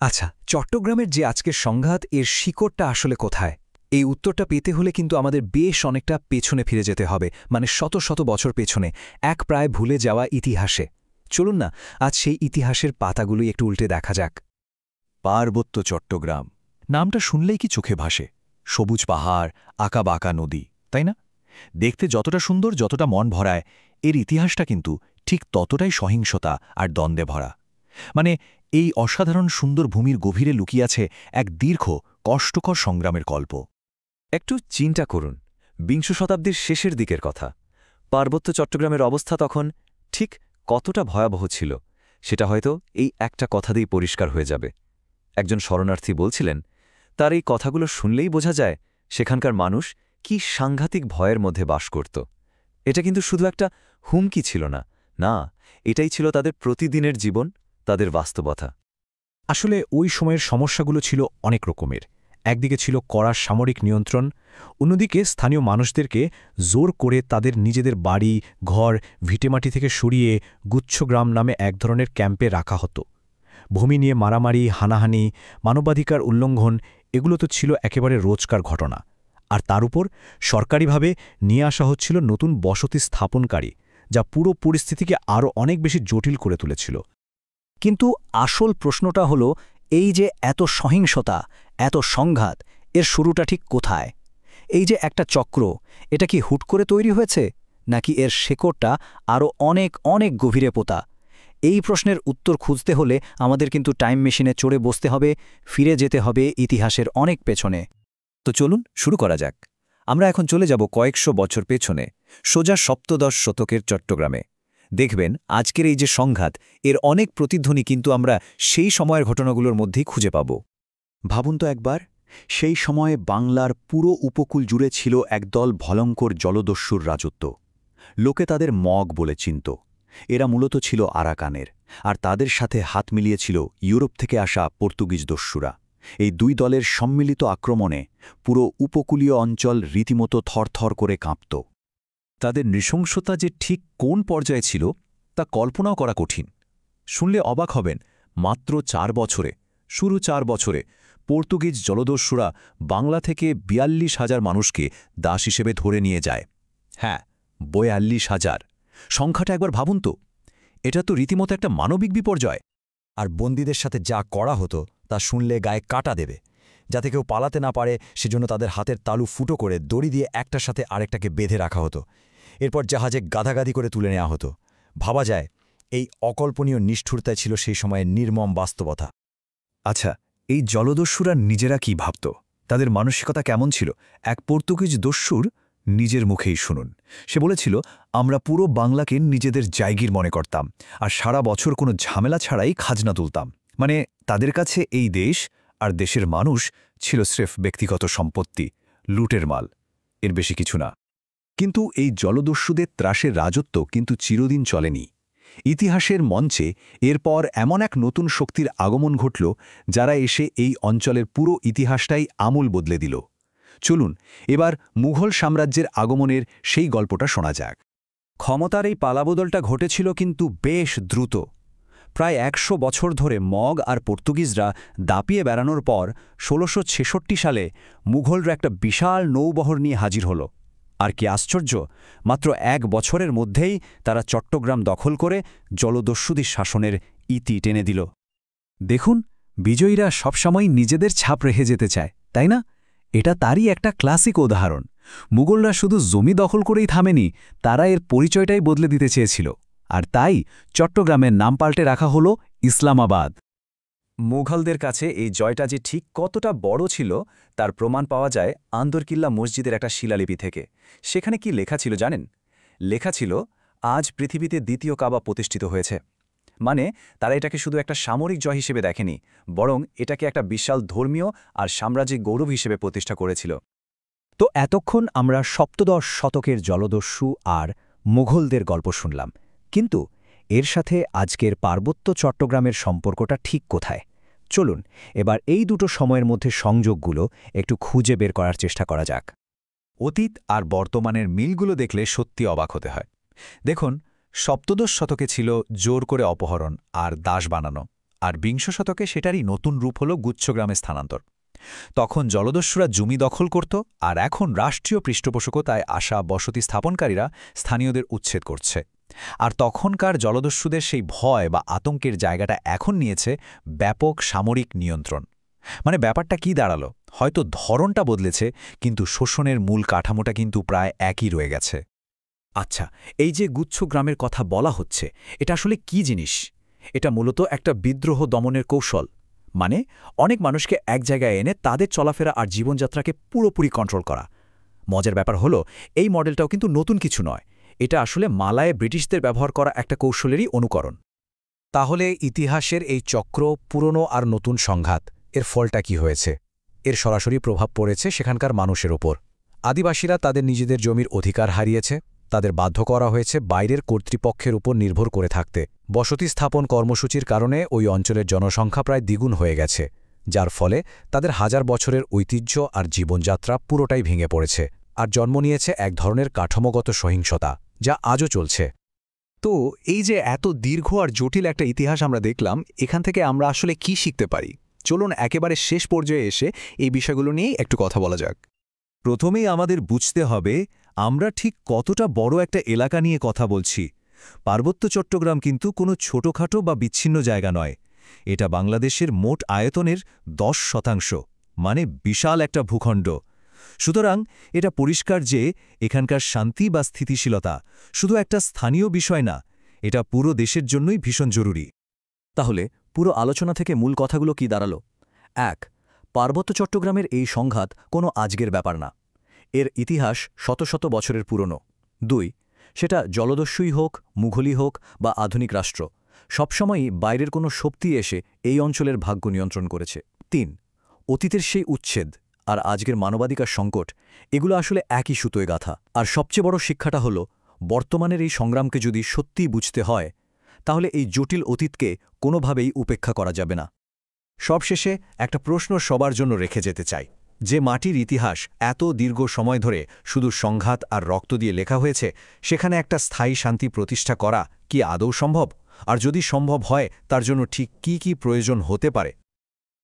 আচ্ছা, চট্টগ্রামের যে আজকের সংঘাত এর শিকড়টা আসলে কোথায়? এই উত্তরটা পেতে হলে কিন্তু আমাদের বেশ অনেকটা পেছনে ফিরে যেতে হবে, মানে শত শত বছর পেছনে, এক প্রায় ভুলে যাওয়া ইতিহাসে। চলুন না, আজ সেই ইতিহাসের পাতাগুলোই একটু উল্টে দেখা যাক। পার্বত্য চট্টগ্রাম নামটা শুনলেই কি চোখে ভাসে? সবুজ পাহাড়, আঁকা-বাঁকা নদী, তাই না? দেখতে যতটা সুন্দর, যতটা মন ভরায়, এর ইতিহাসটা কিন্তু ঠিক ততটাই সহিংসতা আর দ্বন্দ্বে ভরা। মানে এই অসাধারণ সুন্দর ভূমির গভীরে লুকিয়ে আছে এক দীর্ঘ, কষ্টকর সংগ্রামের গল্প। একটু চিন্তা করুন, বিংশ শতাব্দীর শেষের দিকের কথা। পার্বত্য চট্টগ্রামের অবস্থা তখন ঠিক কতটা ভয়াবহ ছিল, সেটা হয়তো এই একটা কথা দিয়েই পরিষ্কার হয়ে যাবে। একজন শরণার্থী বলছিলেন, তার এই কথাগুলো শুনলেই বোঝা যায় সেখানকার মানুষ কি সাংঘাতিক ভয়ের মধ্যে বাস করত। এটা কিন্তু শুধু একটা হুমকি ছিল না, না, এটাই ছিল তাদের প্রতিদিনের জীবন, তাদের বাস্তবতা। আসলে ওই সময়ের সমস্যাগুলো ছিল অনেক রকমের। একদিকে ছিল কড়া সামরিক নিয়ন্ত্রণ, অন্যদিকে স্থানীয় মানুষদেরকে জোর করে তাদের নিজেদের বাড়ি, ঘর, ভিটেমাটি থেকে সরিয়ে গুচ্ছগ্রাম নামে এক ধরনের ক্যাম্পে রাখা হতো। ভূমি নিয়ে মারামারি, হানাহানি, মানবাধিকার উল্লঙ্ঘন, এগুলো তো ছিল একেবারে রোজকার ঘটনা। আর তার উপর সরকারিভাবে নিয়ে আসা হচ্ছিল নতুন বসতি স্থাপনকারী, যা পুরো পরিস্থিতিকে আরও অনেক বেশি জটিল করে তুলেছিল। কিন্তু আসল প্রশ্নটা হলো, এই যে এত সহিংসতা, এত সংঘাত, এর শুরুটা ঠিক কোথায়? এই যে একটা চক্র, এটা কি হুট করে তৈরি হয়েছে, নাকি এর শেকড়টা আরও অনেক অনেক গভীরে পোতা? এই প্রশ্নের উত্তর খুঁজতে হলে আমাদের কিন্তু টাইম মেশিনে চড়ে বসতে হবে, ফিরে যেতে হবে ইতিহাসের অনেক পেছনে। তো চলুন শুরু করা যাক। আমরা এখন চলে যাব কয়েকশো বছর পেছনে, সোজা সপ্তদশ শতকের চট্টগ্রামে। দেখবেন আজকের এই যে সংঘাত, এর অনেক প্রতিধ্বনি কিন্তু আমরা সেই সময়ের ঘটনাগুলোর মধ্যেই খুঁজে পাব। ভাবুন তো একবার, সেই সময়ে বাংলার পুরো উপকূল জুড়ে ছিল একদল ভয়ঙ্কর জলদস্যুর রাজত্ব। লোকে তাদের মগ বলে চিনত। এরা মূলত ছিল আরাকানের, আর তাদের সাথে হাত মিলিয়েছিল ইউরোপ থেকে আসা পর্তুগিজ দস্যুরা। এই দুই দলের সম্মিলিত আক্রমণে পুরো উপকূলীয় অঞ্চল রীতিমতো থরথর করে কাঁপত। তাদের নৃশংসতা যে ঠিক কোন পর্যায়ে ছিল তা কল্পনাও করা কঠিন। শুনলে অবাক হবেন, মাত্র ৪ বছরে, শুরু ৪ বছরে পর্তুগিজ জলদস্যুরা বাংলা থেকে ৪২,০০০ মানুষকে দাস হিসেবে ধরে নিয়ে যায়। হ্যাঁ, ৪২,০০০। সংখ্যাটা একবার ভাবুন তো, এটা তো রীতিমতো একটা মানবিক বিপর্যয়। আর বন্দীদের সাথে যা করা হতো তা শুনলে গায়ে কাটা দেবে। যাতে কেউ পালাতে না পারে সেজন্য তাদের হাতের তালু ফুটো করে দড়ি দিয়ে একটার সাথে আরেকটাকে বেঁধে রাখা হতো। এরপর জাহাজে গাদাগাদি করে তুলে নেওয়া হতো। ভাবা যায়, এই অকল্পনীয় নিষ্ঠুরতায় ছিল সেই সময়ের নির্মম বাস্তবতা। আচ্ছা, এই জলদস্যুরা নিজেরা কি ভাবত? তাদের মানসিকতা কেমন ছিল? এক পর্তুগিজ দস্যুর নিজের মুখেই শুনুন। সে বলেছিল, আমরা পুরো বাংলাকে নিজেদের জায়গির মনে করতাম, আর সারা বছর কোনো ঝামেলা ছাড়াই খাজনা তুলতাম। মানে তাদের কাছে এই দেশ আর দেশের মানুষ ছিল স্রেফ ব্যক্তিগত সম্পত্তি, লুটের মাল, এর বেশি কিছু না। কিন্তু এই জলদস্যুদের ত্রাসের রাজত্ব কিন্তু চিরদিন চলেনি। ইতিহাসের মঞ্চে এরপর এমন এক নতুন শক্তির আগমন ঘটল, যারা এসে এই অঞ্চলের পুরো ইতিহাসটাই আমূল বদলে দিল। চলুন এবার মুঘল সাম্রাজ্যের আগমনের সেই গল্পটা শোনা যাক। ক্ষমতার এই পালাবদলটা ঘটেছিল কিন্তু বেশ দ্রুত। প্রায় ১০০ বছর ধরে মগ আর পর্তুগিজরা দাপিয়ে বেড়ানোর পর ১৬৬৬ সালে মুঘলরা একটা বিশাল নৌবহর নিয়ে হাজির হল। আর কি আশ্চর্য, মাত্র ১ বছরের মধ্যেই তারা চট্টগ্রাম দখল করে জলদস্যুদের শাসনের ইতি টেনে দিল। দেখুন, বিজয়ীরা সবসময় নিজেদের ছাপ রেখে যেতে চায়, তাই না? এটা তারই একটা ক্লাসিক উদাহরণ। মুঘলরা শুধু জমি দখল করেই থামেনি, তারা এর পরিচয়টাই বদলে দিতে চেয়েছিল। আর তাই চট্টগ্রামের নাম পাল্টে রাখা হল ইসলামাবাদ। মুঘলদের কাছে এই জয়টা যে ঠিক কতটা বড় ছিল তার প্রমাণ পাওয়া যায় আন্দরকিল্লা মসজিদের একটা শিলালিপি থেকে। সেখানে কি লেখা ছিল জানেন? লেখা ছিল, আজ পৃথিবীতে দ্বিতীয় কাবা প্রতিষ্ঠিত হয়েছে। মানে তারা এটাকে শুধু একটা সামরিক জয় হিসেবে দেখেনি, বরং এটাকে একটা বিশাল ধর্মীয় আর সাম্রাজ্যিক গৌরব হিসেবে প্রতিষ্ঠা করেছিল। তো এতক্ষণ আমরা সপ্তদশ শতকের জলদস্যু আর মুঘলদের গল্প শুনলাম, কিন্তু এর সাথে আজকের পার্বত্য চট্টগ্রামের সম্পর্কটা ঠিক কোথায়? চলুন এবার এই দুটো সময়ের মধ্যে সংযোগগুলো একটু খুঁজে বের করার চেষ্টা করা যাক। অতীত আর বর্তমানের মিলগুলো দেখলে সত্যি অবাক হতে হয়। দেখুন, সপ্তদশ শতকে ছিল জোর করে অপহরণ আর দাস বানানো, আর বিংশ শতকে সেটারই নতুন রূপ হল গুচ্ছগ্রামে স্থানান্তর। তখন জলদস্যুরা জমি দখল করত, আর এখন রাষ্ট্রীয় পৃষ্ঠপোষকতায় আসা বসতি স্থাপনকারীরা স্থানীয়দের উচ্ছেদ করছে। আর তখনকার জলদস্যুদের সেই ভয় বা আতঙ্কের জায়গাটা এখন নিয়েছে ব্যাপক সামরিক নিয়ন্ত্রণ। মানে ব্যাপারটা কি দাঁড়ালো? হয়তো ধরনটা বদলেছে, কিন্তু শোষণের মূল কাঠামোটা কিন্তু প্রায় একই রয়ে গেছে। আচ্ছা, এই যে গুচ্ছ গ্রামের কথা বলা হচ্ছে, এটা আসলে কি জিনিস? এটা মূলত একটা বিদ্রোহ দমনের কৌশল। মানে অনেক মানুষকে এক জায়গায় এনে তাদের চলাফেরা আর জীবনযাত্রাকে পুরোপুরি কন্ট্রোল করা। মজার ব্যাপার হলো, এই মডেলটাও কিন্তু নতুন কিছু নয়। এটা আসলে মালায়ে ব্রিটিশদের ব্যবহার করা একটা কৌশলেরই অনুকরণ। তাহলে ইতিহাসের এই চক্র, পুরনো আর নতুন সংঘাত, এর ফলটা কি হয়েছে? এর সরাসরি প্রভাব পড়েছে সেখানকার মানুষের ওপর। আদিবাসীরা তাদের নিজেদের জমির অধিকার হারিয়েছে, তাদের বাধ্য করা হয়েছে বাইরের কর্তৃপক্ষের উপর নির্ভর করে থাকতে। বসতি স্থাপন কর্মসূচির কারণে ওই অঞ্চলের জনসংখ্যা প্রায় দ্বিগুণ হয়ে গেছে, যার ফলে তাদের হাজার বছরের ঐতিহ্য আর জীবনযাত্রা পুরোটাই ভেঙে পড়েছে, আর জন্ম নিয়েছে এক ধরনের কাঠামোগত সহিংসতা, যা আজও চলছে। তো এই যে এত দীর্ঘ আর জটিল একটা ইতিহাস আমরা দেখলাম, এখান থেকে আমরা আসলে কি শিখতে পারি? চলুন একেবারে শেষ পর্যায়ে এসে এই বিষয়গুলো নিয়েই একটু কথা বলা যাক। প্রথমেই আমাদের বুঝতে হবে আমরা ঠিক কতটা বড় একটা এলাকা নিয়ে কথা বলছি। পার্বত্য চট্টগ্রাম কিন্তু কোনো ছোটখাটো বা বিচ্ছিন্ন জায়গা নয়। এটা বাংলাদেশের মোট আয়তনের 10%, মানে বিশাল একটা ভূখণ্ড। সুতরাং এটা পরিষ্কার যে এখানকার শান্তি বা স্থিতিশীলতা শুধু একটা স্থানীয় বিষয় না, এটা পুরো দেশের জন্যই ভীষণ জরুরি। তাহলে পুরো আলোচনা থেকে মূল কথাগুলো কি দাঁড়ালো? ১. পার্বত্য চট্টগ্রামের এই সংঘাত কোনো আজকের ব্যাপার না। এর ইতিহাস শত শত বছরের পুরনো। ২. সেটা জলদস্যুই হোক, মুঘলই হোক বা আধুনিক রাষ্ট্র, সবসময়ই বাইরের কোনো শক্তি এসে এই অঞ্চলের ভাগ্য নিয়ন্ত্রণ করেছে। ৩. অতীতের সেই উচ্ছেদ আর আজকের মানবাধিকার সংকট, এগুলো আসলে একই সুতোয় গাঁথা। আর সবচেয়ে বড় শিক্ষাটা হলো, বর্তমানের এই সংগ্রামকে যদি সত্যিই বুঝতে হয়, তাহলে এই জটিল অতীতকে কোনোভাবেই উপেক্ষা করা যাবে না। সবশেষে একটা প্রশ্ন সবার জন্য রেখে যেতে চাই। যে মাটির ইতিহাস এত দীর্ঘ সময় ধরে শুধু সংঘাত আর রক্ত দিয়ে লেখা হয়েছে, সেখানে একটা স্থায়ী শান্তি প্রতিষ্ঠা করা কি আদৌ সম্ভব? আর যদি সম্ভব হয়, তার জন্য ঠিক কি কি প্রয়োজন হতে পারে?